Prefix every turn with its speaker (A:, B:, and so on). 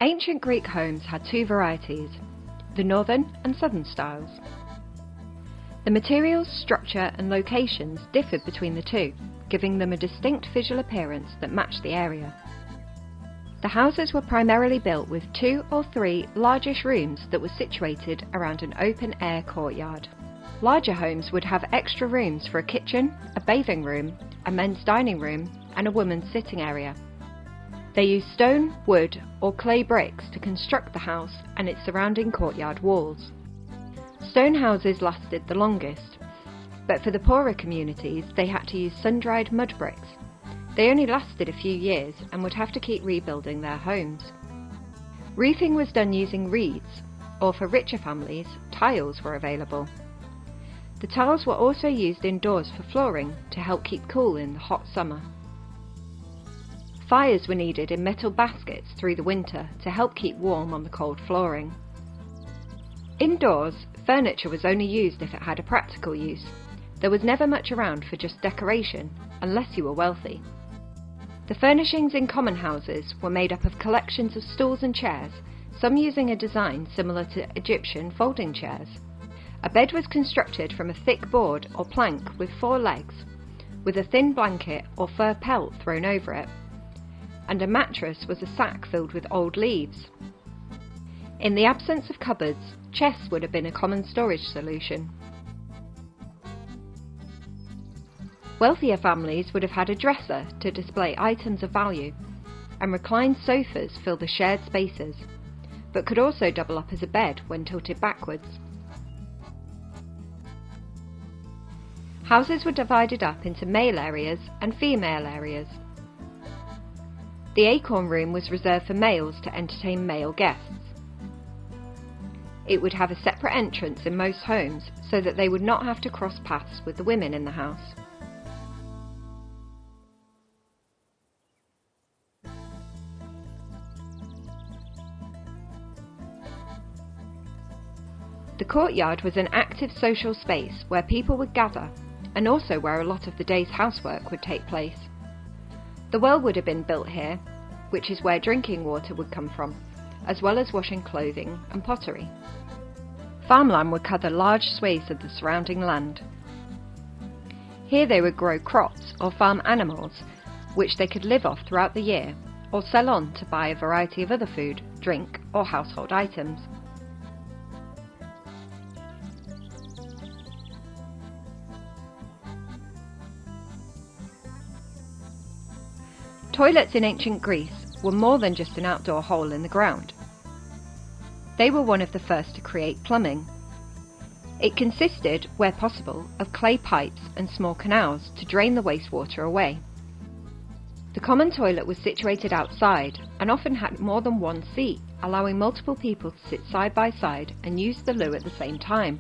A: Ancient Greek homes had two varieties, the northern and southern styles. The materials, structure and locations differed between the two, giving them a distinct visual appearance that matched the area. The houses were primarily built with 2 or 3 largish rooms that were situated around an open-air courtyard. Larger homes would have extra rooms for a kitchen, a bathing room, a men's dining room and a women's sitting area. They used stone, wood or clay bricks to construct the house and its surrounding courtyard walls. Stone houses lasted the longest, but for the poorer communities they had to use sun-dried mud bricks. They only lasted a few years and would have to keep rebuilding their homes. Roofing was done using reeds, or for richer families, tiles were available. The tiles were also used indoors for flooring to help keep cool in the hot summer. Fires were needed in metal baskets through the winter to help keep warm on the cold flooring. Indoors, furniture was only used if it had a practical use. There was never much around for just decoration, unless you were wealthy. The furnishings in common houses were made up of collections of stools and chairs, some using a design similar to Egyptian folding chairs. A bed was constructed from a thick board or plank with 4 legs, with a thin blanket or fur pelt thrown over it, and a mattress was a sack filled with old leaves. In the absence of cupboards, chests would have been a common storage solution. Wealthier families would have had a dresser to display items of value, and reclined sofas fill the shared spaces, but could also double up as a bed when tilted backwards. Houses were divided up into male areas and female areas. The Acorn Room was reserved for males to entertain male guests. It would have a separate entrance in most homes so that they would not have to cross paths with the women in the house. The courtyard was an active social space where people would gather, and also where a lot of the day's housework would take place. The well would have been built here, which is where drinking water would come from, as well as washing clothing and pottery. Farmland would cover large swathes of the surrounding land. Here they would grow crops or farm animals, which they could live off throughout the year, or sell on to buy a variety of other food, drink or household items. Toilets in ancient Greece were more than just an outdoor hole in the ground. They were one of the first to create plumbing. It consisted, where possible, of clay pipes and small canals to drain the wastewater away. The common toilet was situated outside and often had more than one seat, allowing multiple people to sit side by side and use the loo at the same time.